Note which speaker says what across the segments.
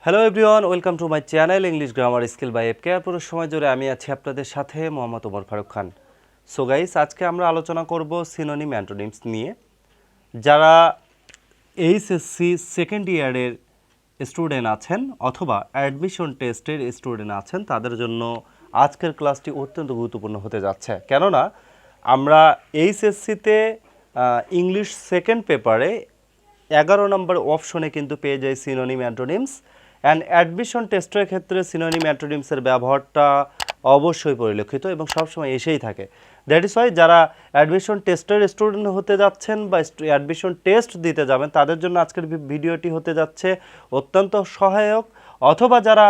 Speaker 1: Hello everyone, welcome to my channel English grammar skill by FK. পুরো সময় জুড়ে আমি আছি আপনাদের সাথে মোহাম্মদ ওমর ফারুক খান। সো গাইস, আজকে আমরা আলোচনা করব সিনোনিম অ্যান্টোনিমস নিয়ে। যারা এইচএসসি সেকেন্ড ইয়ারের স্টুডেন্ট আছেন অথবা অ্যাডমিশন টেস্টের স্টুডেন্ট আছেন, তাদের জন্য আজকের ক্লাসটি অত্যন্ত গুরুত্বপূর্ণ হতে যাচ্ছে। কেননা আমরা এইচএসসিতে ইংলিশ সেকেন্ড পেপারে 11 নম্বর অপশনে কিন্তু পেয়ে যাই সিনোনিম অ্যান্টোনিমস, অ্যান্ড অ্যাডমিশন টেস্টের ক্ষেত্রে সিনোনিম অ্যান্টোনিমসের ব্যবহারটা অবশ্যই পরিলক্ষিত এবং সবসময় এসেই থাকে। দ্যাট ইজ ওয়াই যারা অ্যাডমিশন টেস্টের স্টুডেন্ট হতে যাচ্ছেন বা অ্যাডমিশন টেস্ট দিতে যাবেন, তাদের জন্য আজকের ভিডিওটি হতে যাচ্ছে অত্যন্ত সহায়ক। অথবা যারা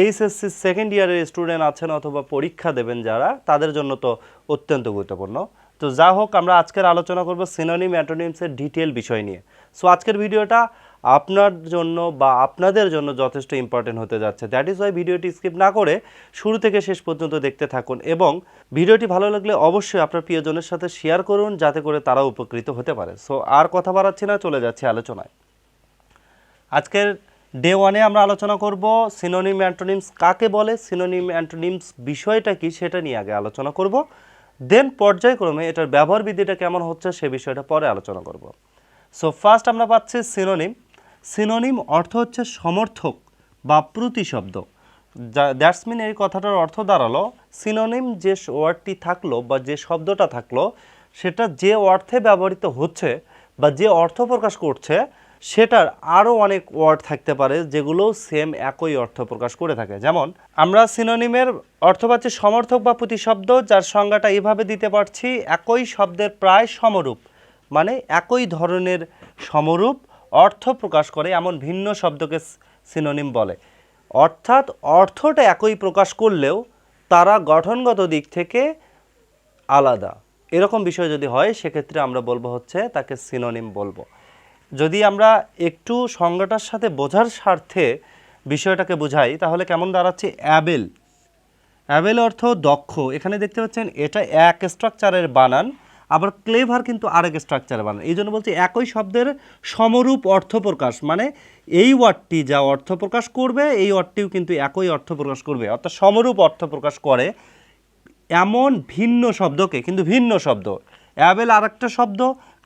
Speaker 1: এইচএসসি সেকেন্ড ইয়ারের স্টুডেন্ট আছেন অথবা পরীক্ষা দেবেন যারা, তাদের জন্য তো অত্যন্ত গুরুত্বপূর্ণ। তো যা হোক, আমরা আজকের আলোচনা করব সিনোনিম অ্যান্টোনিমসের ডিটেল বিষয় নিয়ে। সো আজকের ভিডিওটা আপনার জন্য বা আপনাদের জন্য যথেষ্ট ইম্পর্টেন্ট হতে যাচ্ছে। দ্যাট ইজ ওয়াই ভিডিওটি স্কিপ না করে শুরু থেকে শেষ পর্যন্ত দেখতে থাকুন, এবং ভিডিওটি ভালো লাগলে অবশ্যই আপনার প্রিয়জনের সাথে শেয়ার করুন, যাতে করে তারাও উপকৃত হতে পারে। সো আর কথা বাড়াচ্ছি না, চলে যাচ্ছি আলোচনায়। আজকের ডে ওয়ানে আমরা আলোচনা করব সিনোনিম অ্যান্টোনিমস কাকে বলে, সিনোনিম অ্যান্টোনিমস বিষয়টা কি সেটা নিয়ে আগে আলোচনা করব। দেন পর্যায়ক্রমে এটার ব্যবহার বিধিটা কেমন হচ্ছে সে বিষয়টা পরে আলোচনা করব। সো ফার্স্ট আমরা পাচ্ছি সিনোনিম। সিনোনিম অর্থ হচ্ছে সমর্থক বা প্রতিশব্দ। দ্যাটস মিন এই কথাটার অর্থ দাঁড়ালো, সিনোনিম যে ওয়ার্ডটি থাকলো বা যে শব্দটা থাকলো, সেটা যে অর্থে ব্যবহৃত হচ্ছে বা যে অর্থ প্রকাশ করছে, সেটার আরও অনেক ওয়ার্ড থাকতে পারে যেগুলো সেম একই অর্থ প্রকাশ করে থাকে। যেমন আমরা সিনোনিমের অর্থ পাচ্ছি সমর্থক বা প্রতিশব্দ, যার সংজ্ঞাটা এইভাবে দিতে পারছি, একই শব্দের প্রায় সমরূপ, মানে একই ধরনের সমরূপ অর্থ প্রকাশ করে এমন ভিন্ন শব্দকে সিনোনিম বলে। অর্থাৎ অর্থটা একই প্রকাশ করলেও তারা গঠনগত দিক থেকে আলাদা, এরকম বিষয় যদি হয় সেক্ষেত্রে আমরা বলবো হচ্ছে তাকে সিনোনিম বলবো। যদি আমরা একটু সংজ্ঞাটার সাথে বোঝার স্বার্থে বিষয়টাকে বোঝাই, তাহলে কেমন দাঁড়াচ্ছে অ্যাবেল। অ্যাবেল অর্থ দক্ষ। এখানে দেখতে পাচ্ছেন এটা এক স্ট্রাকচারের বানান, আবার ক্লেভার কিন্তু আরেক স্ট্রাকচারের বানান। এই জন্য বলছি একই শব্দের সমরূপ অর্থ প্রকাশ, মানে এই ওয়ার্ডটি যা অর্থ প্রকাশ করবে এই ওয়ার্ডটিও কিন্তু একই অর্থ প্রকাশ করবে, অর্থাৎ সমরূপ অর্থ প্রকাশ করে এমন ভিন্ন শব্দকে, কিন্তু ভিন্ন শব্দ। অ্যাবেল আরেকটা শব্দ,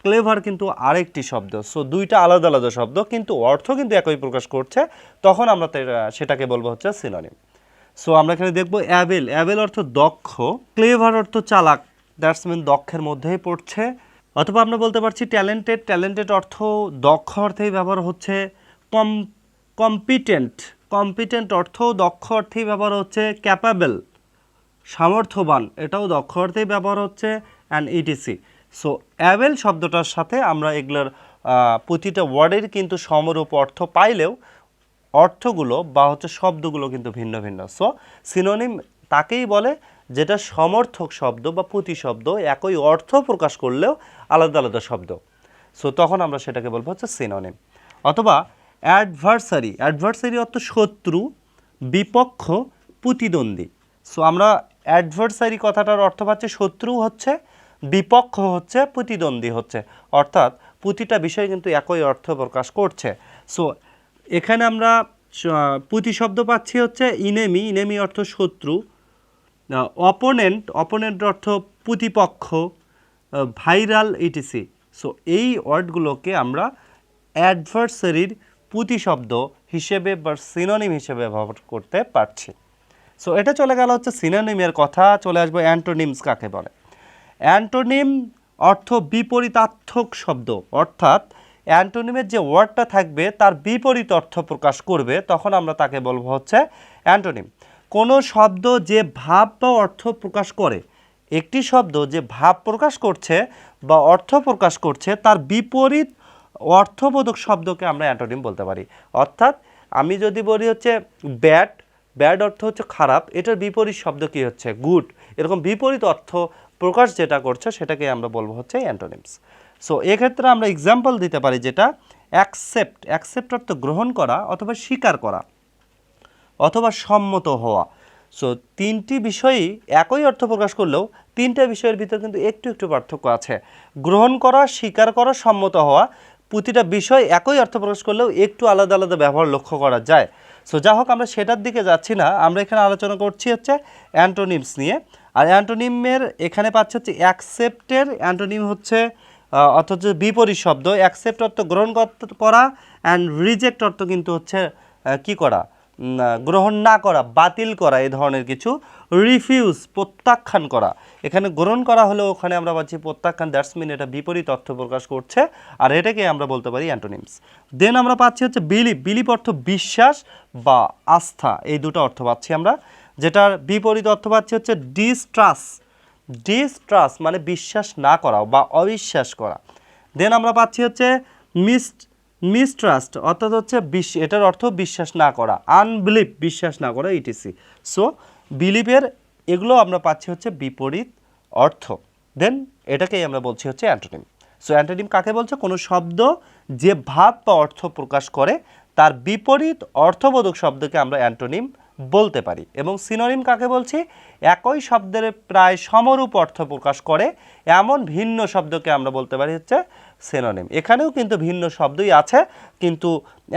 Speaker 1: ক্লেভার কিন্তু আরেকটি শব্দ। সো দুইটা আলাদা আলাদা শব্দ কিন্তু অর্থ কিন্তু একই প্রকাশ করছে, তখন আমরা সেটাকে বলবো হচ্ছে সিনোনিম। সো আমরা এখানে দেখবো অ্যাবেল। অ্যাবেল অর্থ দক্ষ, ক্লেভার অর্থ চালাক, দ্যাটস মিন দক্ষের মধ্যেই পড়ছে। অথবা আমরা বলতে পারছি ট্যালেন্টেড। ট্যালেন্টেড অর্থ দক্ষ অর্থেই ব্যবহার হচ্ছে। কম্পিটেন্ট। কম্পিটেন্ট অর্থ দক্ষ অর্থেই ব্যবহার হচ্ছে। ক্যাপাবেল সামর্থ্যবান, এটাও দক্ষ অর্থেই ব্যবহার হচ্ছে, অ্যান্ড ইটিসি। সো অ্যাবেল শব্দটার সাথে আমরা এগুলোর প্রতিটা ওয়ার্ডের কিন্তু সমরূপ অর্থ পাইলেও অর্থগুলো বা হচ্ছে শব্দগুলো কিন্তু ভিন্ন ভিন্ন। সো সিনোনিম তাকেই বলে যেটা সমর্থক শব্দ বা প্রতিশব্দ একই অর্থ প্রকাশ করলেও আলাদা আলাদা শব্দ। সো তখন আমরা সেটাকে বলবো হচ্ছে সিনোনিম। অথবা অ্যাডভার্সারি। অ্যাডভার্সারি অর্থ শত্রু, বিপক্ষ, প্রতিদ্বন্দ্বী। সো আমরা অ্যাডভার্সারি কথাটার অর্থ পাচ্ছি শত্রু হচ্ছে, বিপক্ষ হচ্ছে, প্রতিদ্বন্দ্বী হচ্ছে, অর্থাৎ প্রতিটা বিষয় কিন্তু একই অর্থ প্রকাশ করছে। সো এখানে আমরা প্রতিশব্দ পাচ্ছি হচ্ছে ইনেমি। ইনেমি অর্থ শত্রু। অপোনেন্ট। অপোনেন্ট অর্থ প্রতিপক্ষ, ভাইরাল, ইটিসি। সো এই ওয়ার্ডগুলোকে আমরা অ্যাডভার্সারির প্রতিশব্দ হিসেবে বা সিনোনিম হিসেবে ব্যবহার করতে পারছি। সো এটা চলে গেল হচ্ছে সিনোনিমের কথা। চলে আসবো অ্যান্টোনিমস কাকে বলে। অ্যান্টোনিম অর্থ বিপরীতার্থক শব্দ, অর্থাৎ অ্যান্টোনিমের যে ওয়ার্ডটা থাকবে তার বিপরীত অর্থ প্রকাশ করবে, তখন আমরা তাকে বলবো হচ্ছে অ্যান্টোনিম। কোনো শব্দ যে ভাব বা অর্থ প্রকাশ করে, একটি শব্দ যে ভাব প্রকাশ করছে বা অর্থ প্রকাশ করছে, তার বিপরীত অর্থবোধক শব্দকে আমরা অ্যান্টোনিম বলতে পারি। অর্থাৎ আমি যদি বলি হচ্ছে ব্যাড, ব্যাড অর্থ হচ্ছে খারাপ, এটার বিপরীত শব্দ কি হচ্ছে গুড, এরকম বিপরীত অর্থ প্রকাশ যেটা করছে সেটাকে আমরা বলবো হচ্ছে অ্যান্টোনিমস। সো এক্ষেত্রে আমরা এক্সাম্পল দিতে পারি যেটা অ্যাকসেপ্ট। অ্যাকসেপ্ট অর্থ গ্রহণ করা অথবা স্বীকার করা অথবা সম্মত হওয়া। সো তিনটি বিষয়ই একই অর্থ প্রকাশ করলেও তিনটা বিষয়ের ভিতরে কিন্তু একটু একটু পার্থক্য আছে। গ্রহণ করা, স্বীকার করা, সম্মত হওয়া, প্রতিটা বিষয় একই অর্থ প্রকাশ করলেও একটু আলাদা আলাদা ব্যবহার লক্ষ্য করা যায়। সো যা হোক, আমরা সেটার দিকে যাচ্ছি না, আমরা এখানে আলোচনা করছি হচ্ছে অ্যান্টোনিমস নিয়ে। আর অ্যান্টোনিমের এখানে পাচ্ছি হচ্ছে অ্যাকসেপ্টের অ্যান্টোনিম হচ্ছে অর্থাৎ বিপরীত শব্দ। অ্যাকসেপ্ট অর্থ গ্রহণ করা, অ্যান্ড রিজেক্ট অর্থ কিন্তু হচ্ছে কি করা, গ্রহণ না করা, বাতিল করা, এই ধরনের কিছু। রিফিউজ প্রত্যাখ্যান করা, এখানে গ্রহণ করা হলেও ওখানে আমরা পাচ্ছি প্রত্যাখ্যান, দ্যাটস মিন এটা বিপরীত অর্থ প্রকাশ করছে, আর এটাকে আমরা বলতে পারি অ্যান্টোনিমস। দেন আমরা পাচ্ছি হচ্ছে বিলিভ। বিলিভ অর্থ বিশ্বাস বা আস্থা, এই দুটো অর্থ পাচ্ছি আমরা। যেটার বিপরীত অর্থ পাচ্ছি হচ্ছে ডিস্ট্রাস্ট। ডিস্ট্রাস্ট মানে বিশ্বাস না করা বা অবিশ্বাস করা। দেন আমরা পাচ্ছি হচ্ছে মিসট্রাস্ট অর্থাৎ হচ্ছে এটার অর্থ বিশ্বাস না করা, আনবিলিভ বিশ্বাস না করা, ইটিসি। সো বিলিভের এগুলো আমরা পাচ্ছি হচ্ছে বিপরীত অর্থ। দেন এটাকেই আমরা বলছি হচ্ছে অ্যান্টোনিম। সো অ্যান্টোনিম কাকে বলছে? কোনো শব্দ যে ভাব বা অর্থ প্রকাশ করে তার বিপরীত অর্থবোধক শব্দকে আমরা অ্যান্টোনিম বলতে পারি। এবং সিনোনিম কাকে বলছি? একই শব্দের প্রায় সমরূপ অর্থ প্রকাশ করে এমন ভিন্ন শব্দকে আমরা বলতে পারি হচ্ছে সিনোনিম। এখানেও কিন্তু ভিন্ন শব্দই আছে, কিন্তু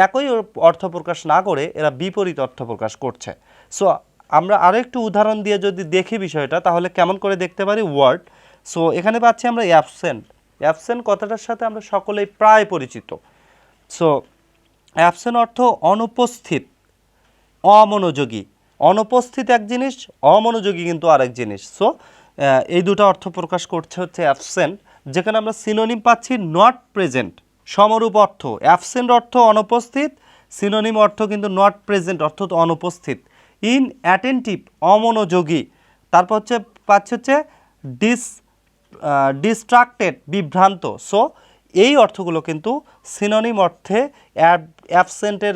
Speaker 1: একই অর্থ প্রকাশ না করে এরা বিপরীত অর্থ প্রকাশ করছে। সো আমরা আরও একটু উদাহরণ দিয়ে যদি দেখি বিষয়টা, তাহলে কেমন করে দেখতে পারি ওয়ার্ড। সো এখানে পাচ্ছি আমরা অ্যাবসেন্ট। অ্যাবসেন্ট কথাটার সাথে আমরা সকলেই প্রায় পরিচিত। সো অ্যাবসেন্ট অর্থ অনুপস্থিত, অমনোযোগী। অনুপস্থিত এক জিনিস, অমনোযোগী কিন্তু আরেক জিনিস। সো এই দুটো অর্থ প্রকাশ করছে হচ্ছে অ্যাবসেন্ট। যেখানে আমরা সিনোনিম পাচ্ছি নট প্রেজেন্ট, সমরূপ অর্থ। অ্যাবসেন্ট অর্থ অনুপস্থিত, সিনোনিম অর্থ কিন্তু নট প্রেজেন্ট অর্থাৎ অনুপস্থিত। ইনঅ্যাটেন্টিভ অমনোযোগী। তারপর হচ্ছে পাচ্ছি হচ্ছে ডিস্ট্রাক্টেড বিভ্রান্ত। সো এই অর্থগুলো কিন্তু সিনোনিম অর্থে অ্যাবসেন্টের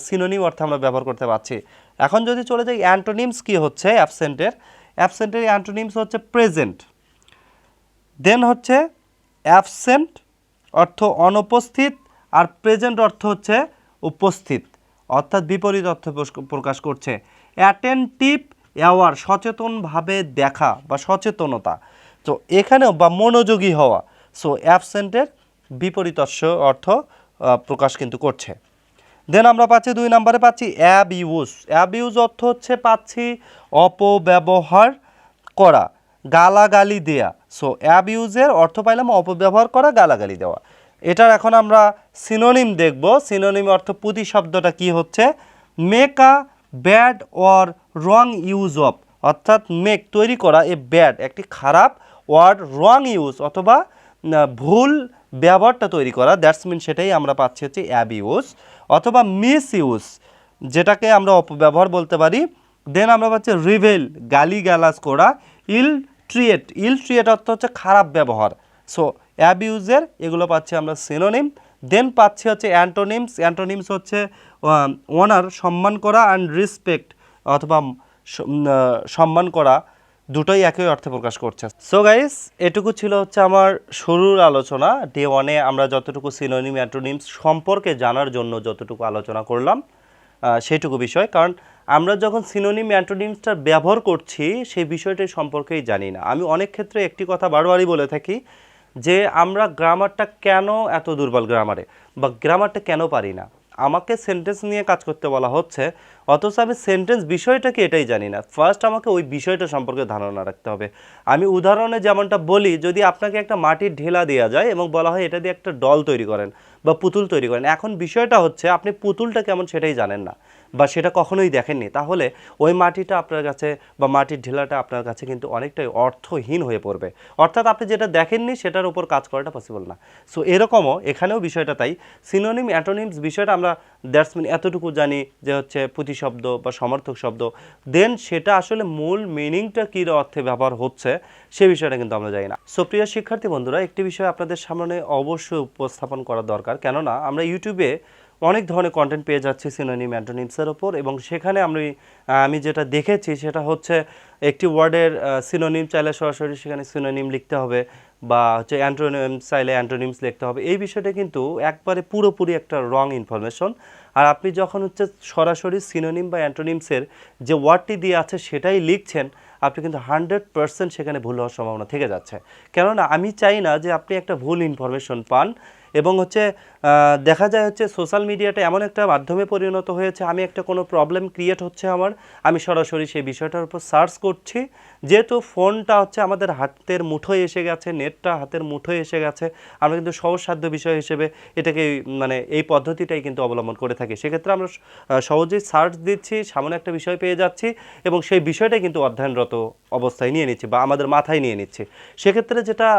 Speaker 1: সিনোনিম অর্থে আমরা ব্যবহার করতে পারছি। এখন যদি চলে যাই অ্যান্টোনিমস কি হচ্ছে অ্যাবসেন্টের। অ্যাবসেন্টের অ্যান্টোনিমস হচ্ছে প্রেজেন্ট, দেন হচ্ছে অ্যাবসেন্ট অর্থ অনুপস্থিত, আর প্রেজেন্ট অর্থ হচ্ছে উপস্থিত, অর্থাৎ বিপরীত অর্থ প্রকাশ করছে। অ্যাটেন্টিভ অ্যাওয়ার সচেতনভাবে দেখা বা সচেতনতা। তো এখানেও বা মনোযোগী হওয়া। সো অ্যাবসেন্টের বিপরীত অর্থ প্রকাশ কিন্তু করছে। দেন আমরা পাচ্ছি 2 নম্বরে পাচ্ছি অ্যাবিউজ। অ্যাবিউজ অর্থ হচ্ছে পাচ্ছি অপব্যবহার করা, গালাগালি দেয়া। সো অ্যাবিউজের অর্থ পাইলাম অপব্যবহার করা, গালাগালি দেওয়া। এটার এখন আমরা সিনোনিম দেখব। সিনোনিম অর্থ প্রতিশব্দটা কি হচ্ছে? Make a bad or wrong use of, অর্থাৎ মেক তৈরি করা, এ ব্যাড একটি খারাপ, ওয়ার্ড রং ইউজ অথবা ভুল ব্যবহারটা তৈরি করা, দ্যাটস মিন সেটাই আমরা পাচ্ছি হচ্ছে অ্যাবিউজ অথবা মিস ইউজ, যেটাকে আমরা অপব্যবহার বলতে পারি। দেন আমরা পাচ্ছি রিভেল গালিগালাজ করা, ইল ট্রিয়েট অর্থ হচ্ছে খারাপ ব্যবহার। সো অ্যাবিউজের এগুলো পাচ্ছি আমরা সিনোনিম। দেন পাচ্ছি হচ্ছে অ্যান্টোনিমস। অ্যান্টোনিমস হচ্ছে অনার সম্মান করা, অ্যান্ড রেসপেক্ট অথবা সম্মান করা, দুটোই একই অর্থে প্রকাশ করছে। সো গাইস, এটুকু ছিল হচ্ছে আমার শুরুর আলোচনা। ডে 1-এ আমরা যতটুকু সিনোনিম অ্যান্টোনিমস সম্পর্কে জানার জন্য যতটুকু আলোচনা করলাম সেইটুকু বিষয়। কারণ আমরা যখন সিনোনিম অ্যান্টোনিমসটা ব্যবহার করছি সেই বিষয়টি সম্পর্কেই জানি না। আমি অনেক ক্ষেত্রে একটি কথা বারবারই বলে থাকি যে আমরা গ্রামারটা কেন এত দুর্বল গ্রামারে, বা গ্রামারটা কেন পারি না। আমাকে সেন্টেন্স নিয়ে কাজ করতে বলা হচ্ছে, অথচ আমি সেন্টেন্স বিষয়টা কি এটাই জানি না। ফার্স্ট আমাকে ওই বিষয়টা সম্পর্কে ধারণা রাখতে হবে। আমি উদাহরণে যেমনটা বলি, যদি আপনাকে একটা মাটির ঢেলা দেওয়া যায় এবং বলা হয় এটা দিয়ে একটা ডল তৈরি করেন বা পুতুল তৈরি করেন, এখন বিষয়টা হচ্ছে আপনি পুতুলটা কেমন সেটাই জানেন না বা সেটা কখনোই দেখেননি, তাহলে ওই মাটিটা আপনার কাছে বা মাটির ঢেলাটা আপনার কাছে কিন্তু অনেকটাই অর্থহীন হয়ে পড়বে। অর্থাৎ আপনি যেটা দেখেননি সেটার উপর কাজ করাটা পসিবল না। সো এরকমও এখানেও বিষয়টা তাই। সিনোনিম অ্যান্টোনিমস বিষয়টা আমরা দ্যাটস মিন এতটুকু জানি যে হচ্ছে প্রতিশব্দ বা সমর্থক শব্দ, দেন সেটা আসলে মূল মিনিংটা কী অর্থে ব্যবহার হচ্ছে সে বিষয়টা কিন্তু আমরা জানি না। সো প্রিয় শিক্ষার্থী বন্ধুরা, একটি বিষয় আপনাদের সামনে অবশ্যই উপস্থাপন করা দরকার, কেননা আমরা ইউটিউবে অনেক ধরনের কন্টেন্ট পেয়ে যাচ্ছি সিনোনিম অ্যান্টোনিমসের ওপর, এবং সেখানে আমি যেটা দেখেছি সেটা হচ্ছে একটি ওয়ার্ডের সিনোনিম চাইলে সরাসরি সেখানে সিনোনিম লিখতে হবে, বা হচ্ছে অ্যান্টোনিমস চাইলে অ্যান্টোনিমস লিখতে হবে। এই বিষয়টা কিন্তু একবারে পুরোপুরি একটা রং ইনফরমেশন। আর আপনি যখন হচ্ছে সরাসরি সিনোনিম বা অ্যান্টোনিমসের যে ওয়ার্ডটি দিয়ে আছে সেটাই লিখছেন, আপনি কিন্তু 100% সেখানে ভুল হওয়ার সম্ভাবনা থেকে যাচ্ছে। কেননা আমি চাই না যে আপনি একটা ভুল ইনফরমেশন পান এবং হচ্ছে দেখা যায় হচ্ছে সোশ্যাল মিডিয়াটা এমন একটা মাধ্যমে পরিণত হয়েছে, আমি একটা কোনো প্রবলেম ক্রিয়েট হচ্ছে আমার, আমি সরাসরি সেই বিষয়টার উপর সার্চ করছি। যেহেতু ফোনটা হচ্ছে আমাদের হাতের মুঠোয় এসে গেছে, নেটটা হাতের মুঠোয় এসে গেছে, আমরা কিন্তু সহজসাধ্য বিষয় হিসেবে এটাকে মানে এই পদ্ধতিটাই কিন্তু অবলম্বন করে থাকি। সেক্ষেত্রে আমরা সহজেই সার্চ দিচ্ছি, সামনে একটা বিষয় পেয়ে যাচ্ছি এবং সেই বিষয়টাই কিন্তু অধ্যয়নরত অবস্থায় নিয়ে নিচ্ছি বা আমাদের মাথায় নিয়ে নিচ্ছি। সেক্ষেত্রে যেটা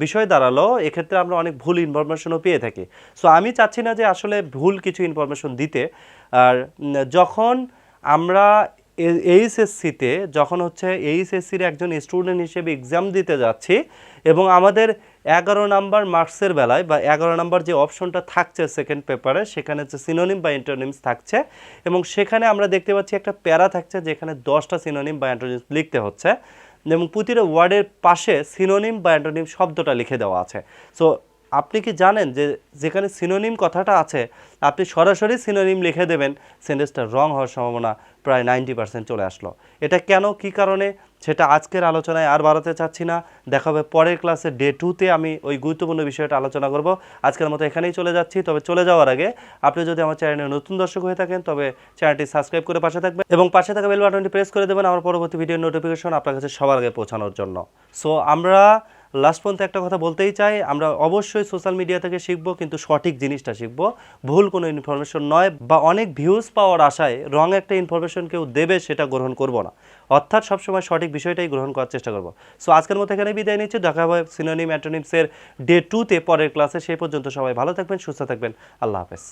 Speaker 1: বিষয় দাঁড়ালো, এক্ষেত্রে আমরা অনেক ভুল ইনফরমেশনও পেয়ে থাকি। সো আমি চাচ্ছি না যে আসলে ভুল কিছু ইনফরমেশন দিতে। আর যখন আমরা এইচএসসিতে যখন হচ্ছে এইচএসসির একজন স্টুডেন্ট হিসেবে এক্সাম দিতে যাচ্ছি এবং আমাদের 11 নাম্বার মার্কসের বেলায় বা 11 নাম্বার যে অপশনটা থাকছে সেকেন্ড পেপারে, সেখানে হচ্ছে সিনোনিম বা অ্যান্টোনিমস থাকছে এবং সেখানে আমরা দেখতে পাচ্ছি একটা প্যারা থাকছে যেখানে 10টা সিনোনিম বা অ্যান্টোনিমস লিখতে হচ্ছে এবং প্রতিটা ওয়ার্ডের পাশে সিনোনিম বা অ্যান্টোনিম শব্দটা লিখে দেওয়া আছে। সো আপনি কি জানেন যে যেখানে সিনোনিম কথাটা আছে আপনি সরাসরি সিনোনিম লিখে দেবেন, সেন্টেন্সটা রং হওয়ার সম্ভাবনা প্রায় 90% চলে আসলো। এটা কেন, কি কারণে, সেটা আজকের আলোচনায় আর বাড়াতে চাচ্ছি না। দেখা হবে পরের ক্লাসে ডে 2তে আমি ওই গুরুত্বপূর্ণ বিষয়টা আলোচনা করব। আজকের মতো এখানেই চলে যাচ্ছি। তবে চলে যাওয়ার আগে আপনি যদি আমার চ্যানেলে নতুন দর্শক হয়ে থাকেন তবে চ্যানেলটি সাবস্ক্রাইব করে পাশে থাকবেন এবং পাশে থাকা বেল বাটনটি প্রেস করে দেবেন আমার পরবর্তী ভিডিওর নোটিফিকেশন আপনার কাছে সবার আগে পৌঁছানোর জন্য। সো আমরা লাস্ট পর্যন্ত একটা কথা বলতেই চাই, আমরা অবশ্যই সোশ্যাল মিডিয়া থেকে শিখবো, কিন্তু সঠিক জিনিসটা শিখবো, ভুল কোনো ইনফরমেশন নয় বা অনেক ভিউজ পাওয়ার আশায় রং একটা ইনফরমেশন কেউ দেবে সেটা গ্রহণ করব না। অর্থাৎ সবসময় সঠিক বিষয়টাই গ্রহণ করার চেষ্টা করব। সো আজকের মতো এখানে বিদায় নিচ্ছি, দেখা হবে সিনোনিম অ্যান্টোনিমসের ডে 2তে পরের ক্লাসে। সেই পর্যন্ত সবাই ভালো থাকবেন, সুস্থ থাকবেন, আল্লাহ হাফেজ।